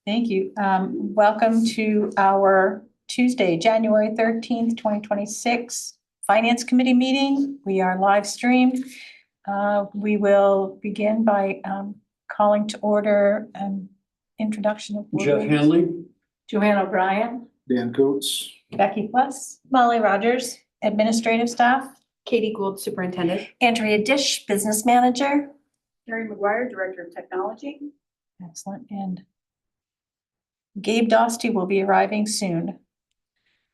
Thank you. Welcome to our Tuesday, January 13th, 2026 Finance Committee meeting. We are live streamed. We will begin by calling to order an introduction of Jeff Hanley, Joanne O'Brien, Dan Coates, Becky Plus, Molly Rogers, administrative staff, Katie Gould, Superintendent, Andrea Dish, Business Manager. Terry McGuire, Director of Technology. excellent, and Gabe Dosty will be arriving soon.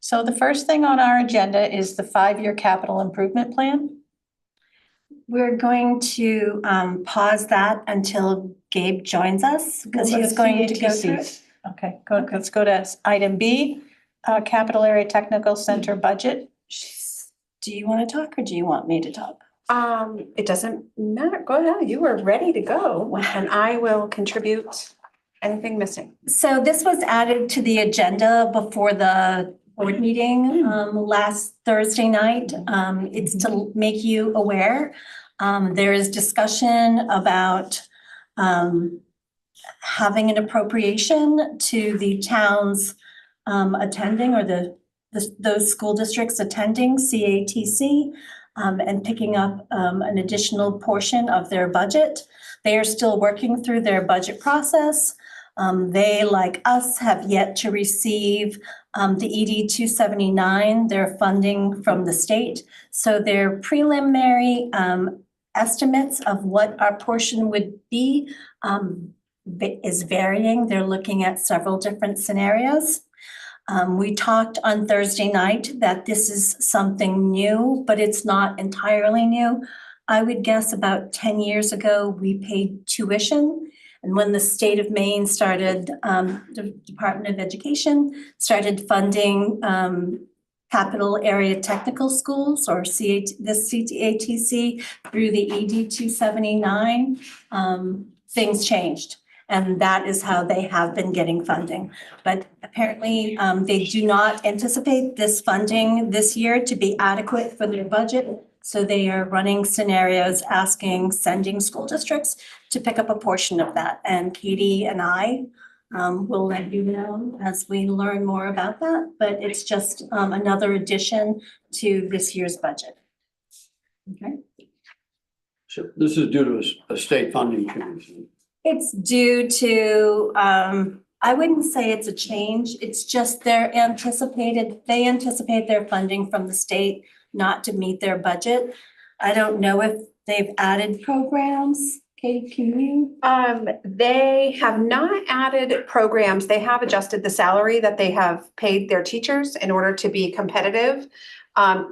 So the first thing on our agenda is the 5-year capital improvement plan. We're going to pause that until Gabe joins us because he's going to go through it. Okay, let's go to item B, Capital Area Technical Center budget. Do you want to talk or do you want me to talk? it doesn't matter. Go ahead. You are ready to go and I will contribute anything missing. So this was added to the agenda before the board meeting last Thursday night. It's to make you aware. There is discussion about having an appropriation to the towns attending or those school districts attending CATC and picking up an additional portion of their budget. They are still working through their budget process. They, like us, have yet to receive the ED 279, their funding from the state. So their preliminary estimates of what our portion would be is varying. They're looking at several different scenarios. We talked on Thursday night that this is something new, but it's not entirely new. I would guess about 10 years ago, we paid tuition. And when the state of Maine started, the Department of Education started funding capital area technical schools or CATC through the ED 279, things changed. And that is how they have been getting funding. But apparently, they do not anticipate this funding this year to be adequate for their budget. So they are running scenarios sending school districts to pick up a portion of that. And Katie and I will let you know as we learn more about that. But it's just another addition to this year's budget. Okay. so this is due to a state funding change. It's due to, I wouldn't say it's a change. It's just they anticipate their funding from the state not to meet their budget. I don't know if they've added programs. Katie, can you? They have not added programs. They have adjusted the salary that they have paid their teachers in order to be competitive.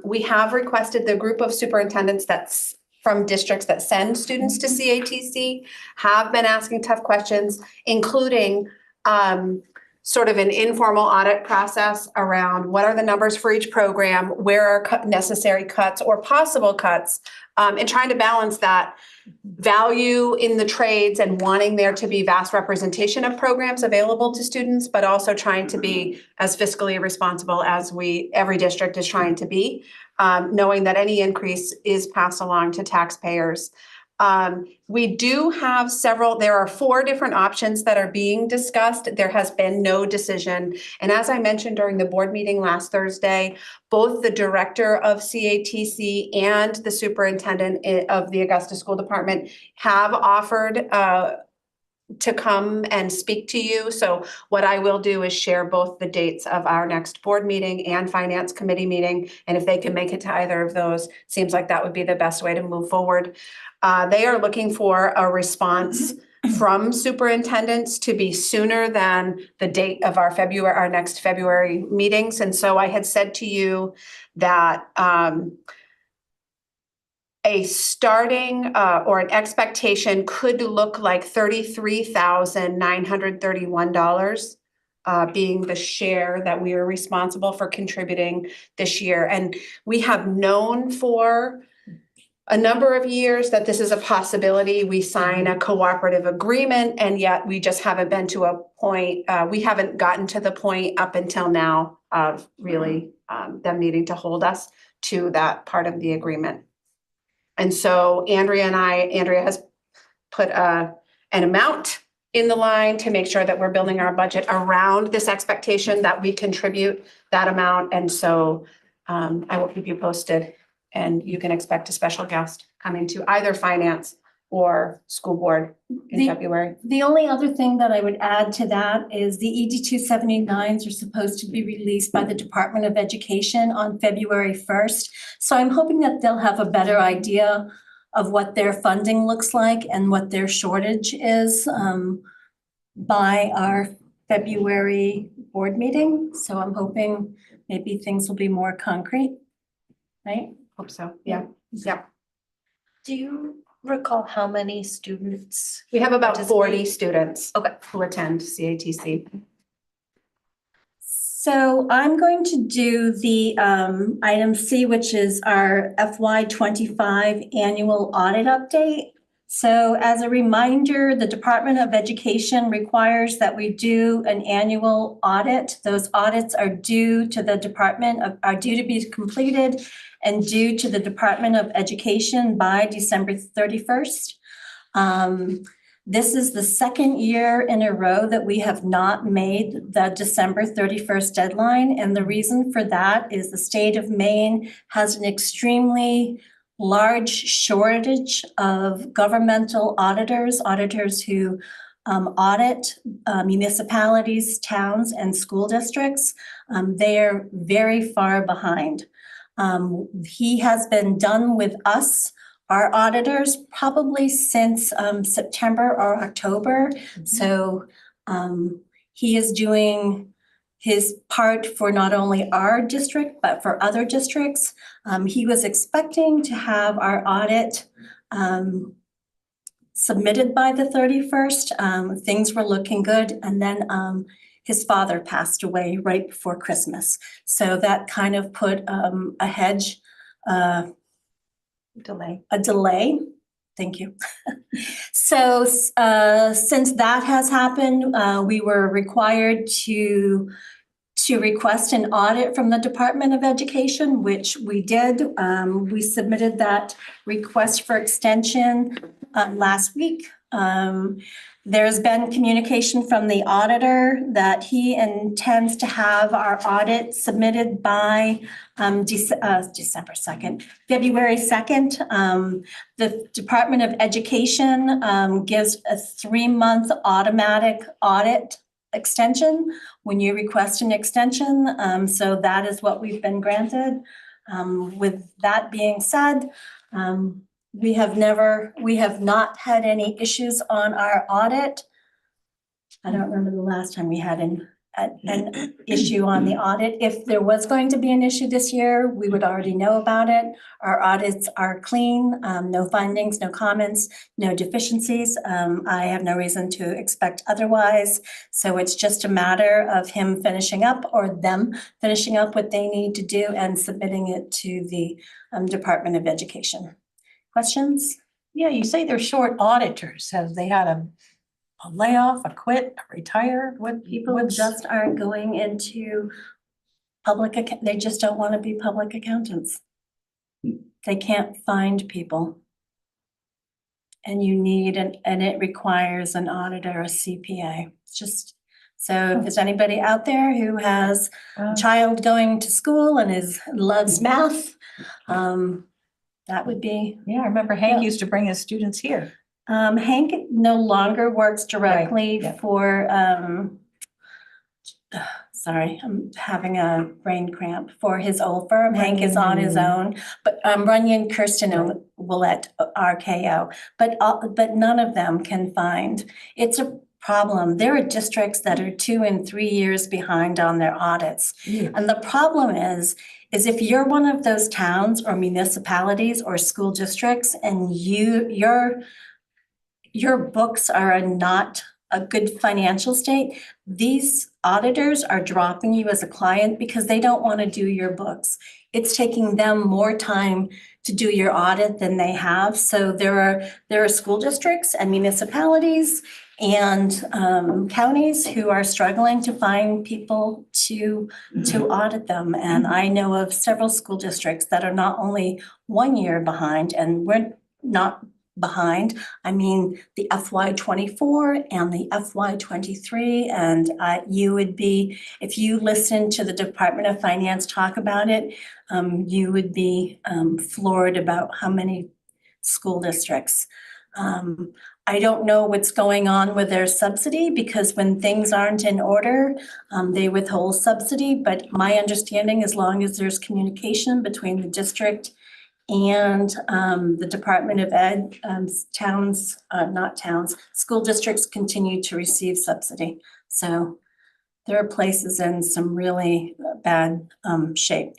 We have requested the group of superintendents that's from districts that send students to CATC have been asking tough questions, including sort of an informal audit process around what are the numbers for each program, where are necessary cuts or possible cuts, and trying to balance that value in the trades and wanting there to be vast representation of programs available to students, but also trying to be as fiscally responsible as every district is trying to be, knowing that any increase is passed along to taxpayers. We do have there are 4 different options that are being discussed. There has been no decision. And as I mentioned during the board meeting last Thursday, both the director of CATC and the superintendent of the Augusta School Department have offered to come and speak to you. So what I will do is share both the dates of our next board meeting and finance committee meeting. And if they can make it to either of those, seems like that would be the best way to move forward. They are looking for a response from superintendents to be sooner than the date of our next February meetings. And so I had said to you that a starting or an expectation could look like $33,931 being the share that we are responsible for contributing this year. And we have known for a number of years that this is a possibility. We sign a cooperative agreement, and yet we just haven't been to a point, we haven't gotten to the point up until now of really them needing to hold us to that part of the agreement. And so Andrea has put an amount in the line to make sure that we're building our budget around this expectation that we contribute that amount. And so I will keep you posted, and you can expect a special guest coming to either finance or school board in The- February. The only other thing that I would add to that is the ED 279s are supposed to be released by the Department of Education on February 1st. So I'm hoping that they'll have a better idea of what their funding looks like and what their shortage is by our February board meeting. So I'm hoping maybe things will be more concrete, right? Hope so. Yeah. Yeah. Do you recall how many students? We have about Participate. 40 students Okay. who attend CATC. So I'm going to do the item C, which is our FY25 annual audit update. So as a reminder, the Department of Education requires that we do an annual audit. Those audits are due to the are due to be completed and due to the Department of Education by December 31st. This is the second year in a row that we have not made the December 31st deadline. And the reason for that is the state of Maine has an extremely large shortage of governmental auditors who audit municipalities, towns, and school districts. They are very far behind. He has been done with us, our auditors, probably since September or October. So he is doing his part for not only our district, but for other districts. He was expecting to have our audit submitted by the 31st. Things were looking good. And then his father passed away right before Christmas. So that kind of put a hedge, a delay. Thank you. So since that has happened, we were required to request an audit from the Department of Education, which we did. We submitted that request for extension last week. There's been communication from the auditor that he intends to have our audit submitted by December 2nd, February 2nd. The Department of Education gives a 3-month automatic audit extension when you request an extension. So that is what we've been granted. With that being said, we have not had any issues on our audit. I don't remember the last time we had an issue on the audit. If there was going to be an issue this year, we would already know about it. Our audits are clean, no findings, no comments, no deficiencies. I have no reason to expect otherwise. So it's just a matter of him finishing up or them finishing up what they need to do and submitting it to the Department of Education. Questions? Yeah, you say they're short auditors. Have they had a layoff, a quit, a retire? People just aren't going into they just don't want to be public accountants. They can't find people. And you need and it requires an auditor, a CPA. It's just, so if there's anybody out there who has a child going to school and loves math, that would be. Yeah, I remember Hank used to bring his students here. Hank no longer works directly yeah. for, sorry, I'm having a brain cramp for his old firm. Hank is on his own, but Runyon, Kirsten, Willette, RKO, but none of them can find. It's a problem. There are districts that are 2 and 3 years behind on their audits. Yeah. And the problem is if you're one of those towns or municipalities or school districts and your books are not a good financial state, these auditors are dropping you as a client because they don't want to do your books. It's taking them more time to do your audit than they have. So there are school districts and municipalities and counties who are struggling to find people to audit them. And I know of several school districts that are not only 1 year behind, and we're not behind. I mean, the FY '24 and the FY '23, and you would be, if you listen to the Department of Finance talk about it, you would be floored about how many school districts. I don't know what's going on with their subsidy, because when things aren't in order, they withhold subsidy, but my understanding, as long as there's communication between the district and the Department of Ed, school districts continue to receive subsidy. So there are places in some really bad shape.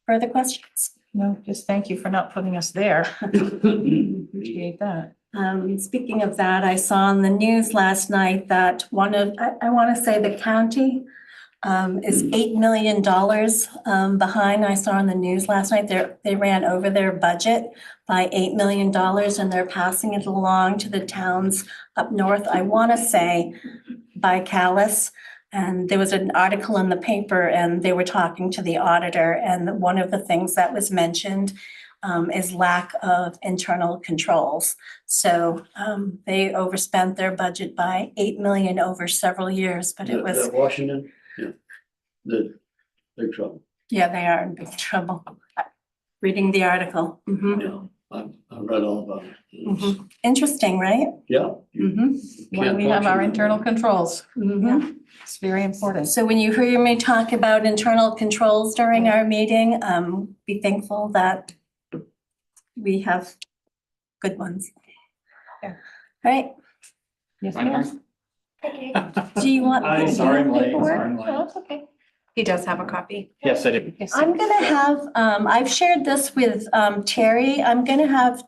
Further questions? No, just thank you for not putting us there. Appreciate that. Speaking of that, I saw in the news last night that I want to say the county is $8 million behind. I saw in the news last night, they ran over their budget by $8 million, and they're passing it along to the towns up north. I want to say by Calais. And there was an article in the paper, and they were talking to the auditor, and one of the things that was mentioned is lack of internal controls. So they overspent their budget by $8 million over several years, but it was. That Washington, yeah, the big trouble. Yeah, they are in big trouble. Reading the article. Mhm, Yeah, I read all about it. mhm. Interesting, right? Yeah. Mhm, When we have our internal controls, mhm. it's very important. So when you hear me talk about internal controls during our meeting, be thankful that we have good ones. Yeah. Right, Yes, My ma'am. turn? do you want? Hi, do you sorry I'm want late, paperwork? sorry I'm late. No, it's okay. He does have a copy. Yes, I did. Yes. I'm gonna have, I've shared this with Terry. I'm gonna have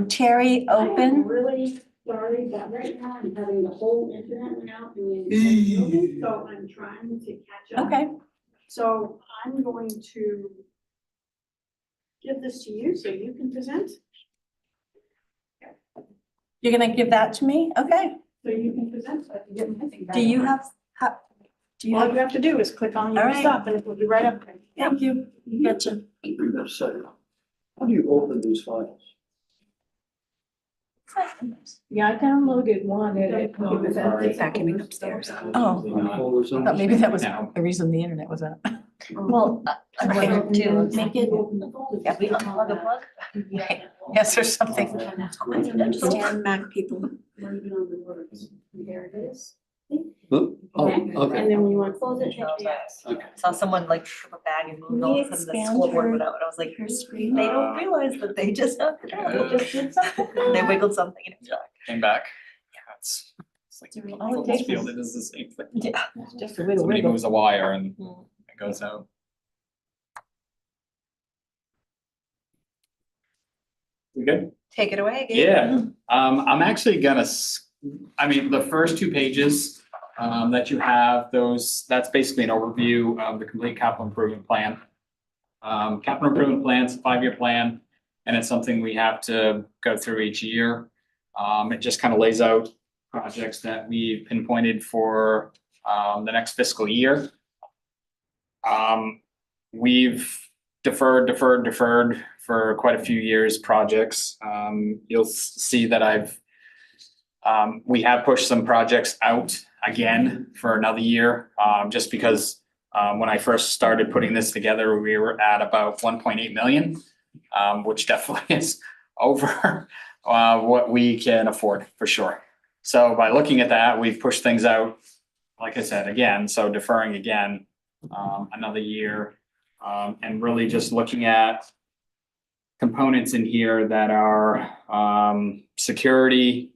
Terry I'm open. really sorry, but right now I'm having the whole internet went out in the entire building, so I'm trying to catch up. Okay, So I'm going to give this to you so you can present, you're gonna give that to me? Okay. so you can present, so I can get my thing back. Do you have, do you All you have? have to do is click on All your right. stuff and it will be right up there. Thank you. Gotcha. Bring that aside. How do you open these files? Yeah, I downloaded one and it was It's vacuuming upstairs. Oh, Folders I on thought maybe that was No. the reason the internet was out. Well, I wanted to make it. Yeah, we unplug a plug. Yes, or something. I didn't understand Mac people. There it is. Oh, Okay. okay. And then when you want to close it, hit the X. Saw someone like pick up a bag and move Can all we of a sudden the expand scoreboard your- went out, and I was like, Your screen. they don't realize that they just knocked it out, they just did something, they wiggled something and it was back. Came back. Yeah, it's like All it football takes field, is- it is the same thing. Yeah. Just a way to Somebody wiggle. moves a wire and it goes out. We good? Take it away, Gabe. Yeah, I'm actually gonna, I mean, the first two pages that you have, that's basically an overview of the complete capital improvement plan. Capital improvement plan's a 5-year plan, and it's something we have to go through each year. It just kind of lays out projects that we've pinpointed for the next fiscal year. We've deferred for quite a few years projects. You'll see that we have pushed some projects out again for another year, just because when I first started putting this together, we were at about 1.8 million, which definitely is over what we can afford for sure. So by looking at that, we've pushed things out, like I said, again, so deferring again another year, and really just looking at components in here that are security,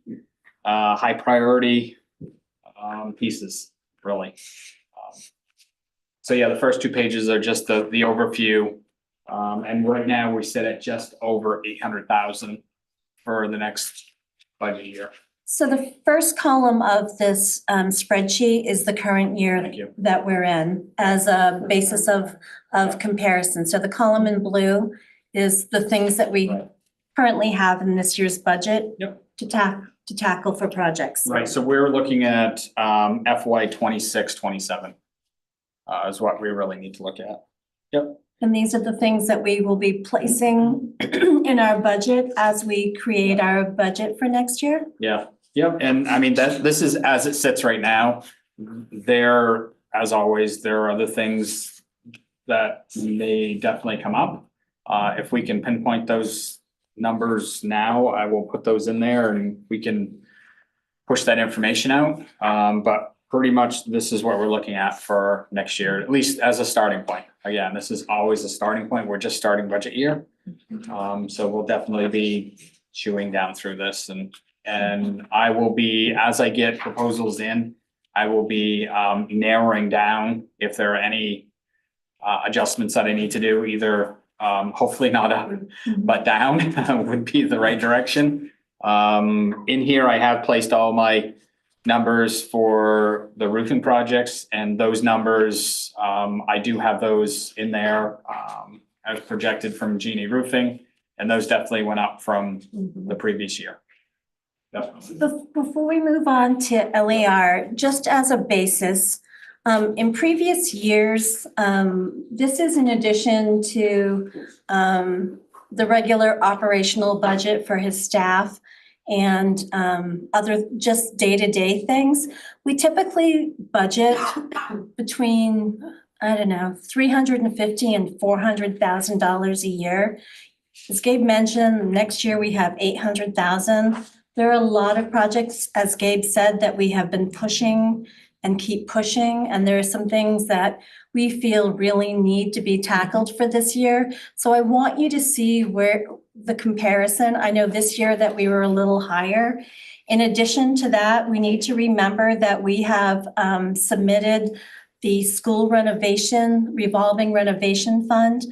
high priority pieces, really. So yeah, the first two pages are just the overview. And right now we sit at just over 800,000 for the next budget year. So the first column of this spreadsheet is the current year Thank you. that we're in as a basis of comparison. So the column in blue is the things that we Right. currently have in this year's budget. Yep. To tackle for projects. Right, so we're looking at FY 26, 27 is what we really need to look at. Yep. And these are the things that we will be placing in our budget as we create our budget for next year. Yeah, yep, and I mean, this is as it sits right now. There, as always, there are other things that may definitely come up. If we can pinpoint those numbers now, I will put those in there and we can push that information out. But pretty much this is what we're looking at for next year, at least as a starting point. Again, this is always a starting point. We're just starting budget year. So we'll definitely be chewing down through this and I will be, as I get proposals in, I will be narrowing down if there are any adjustments that I need to do, either hopefully not up, but down would be the right direction. In here, I have placed all my numbers for the roofing projects, and those numbers, I do have those in there as projected from Genie Roofing, and those definitely went up from the previous year. Definitely. Before we move on to LER, just as a basis, in previous years, this is in addition to the regular operational budget for his staff and other just day-to-day things. We typically budget between, I don't know, $350,000 and $400,000 a year. As Gabe mentioned, next year we have $800,000. There are a lot of projects, as Gabe said, that we have been pushing and keep pushing, and there are some things that we feel really need to be tackled for this year. So I want you to see where the comparison. I know this year that we were a little higher. In addition to that, we need to remember that we have submitted the school revolving renovation fund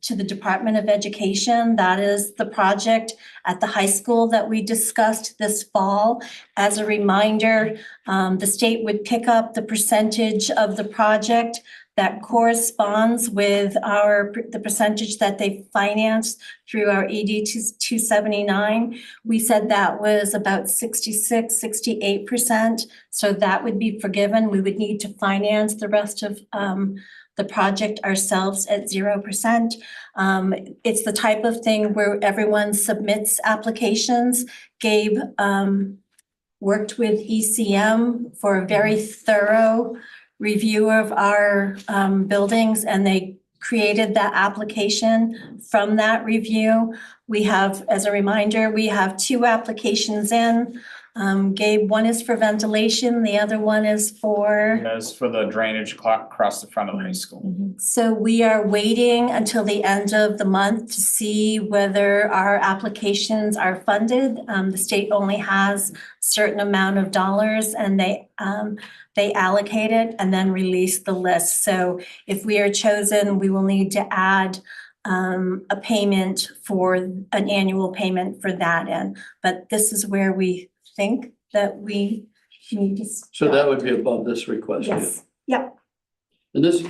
to the Department of Education. That is the project at the high school that we discussed this fall. As a reminder, the state would pick up the percentage of the project that corresponds with the percentage that they financed through our ED 279. We said that was about 68%. So that would be forgiven. We would need to finance the rest of the project ourselves at 0%. It's the type of thing where everyone submits applications. Gabe worked with ECM for a very thorough review of our buildings, and they created that application from that review. We have, as a reminder, we have 2 applications in. Gabe, one is for ventilation, the other one is for? As for the drainage across the front of the high school. So we are waiting until the end of the month to see whether our applications are funded. The state only has a certain amount of dollars, and they allocate it and then release the list. So if we are chosen, we will need to add a payment for an annual payment for that end. But this is where we think that we need to. So that would be above this request. Yes, yep. And this,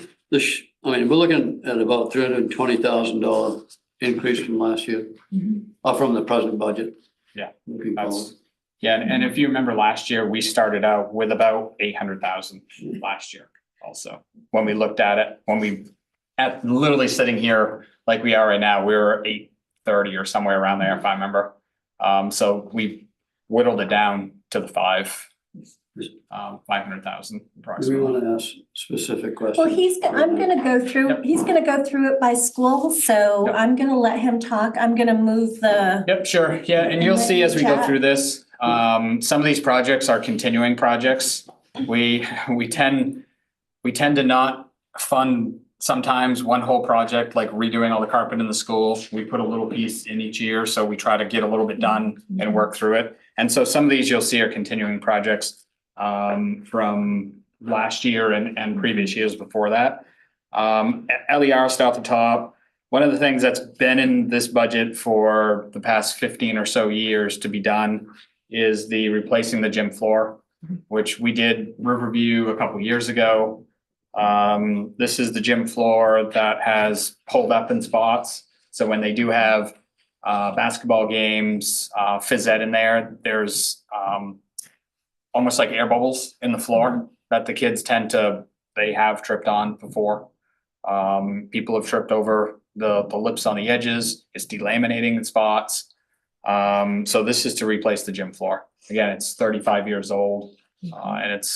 I mean, we're looking at about $320,000 increase from last year, or from the present budget. Yeah, Looking forward. that's, yeah, and if you remember last year, we started out with about 800,000 last year also. When we looked at it, at literally sitting here like we are right now, we were 830 or somewhere around there, if I remember. So we whittled it down to the 500,000 Do we approximately. want to ask specific questions? Well, I'm gonna go through, Yep. he's gonna go through it by school, so Yep. I'm gonna let him talk. I'm gonna move the. Yep, sure. Yeah, and you'll see as we go through this, some of these projects are continuing projects. We tend to not fund sometimes one whole project, like redoing all the carpet in the school. We put a little piece in each year, so we try to get a little bit done and work through it. And so some of these you'll see are continuing projects from last year and previous years before that. LER still at the top. One of the things that's been in this budget for the past 15 or so years to be done is the replacing the gym floor, which we did Riverview a couple years ago. This is the gym floor that has pulled up in spots. So when they do have basketball games, phys ed in there, there's almost like air bubbles in the floor that the kids they have tripped on before. People have tripped over the lips on the edges, it's delaminating the spots. So this is to replace the gym floor. Again, it's 35 years old, and it's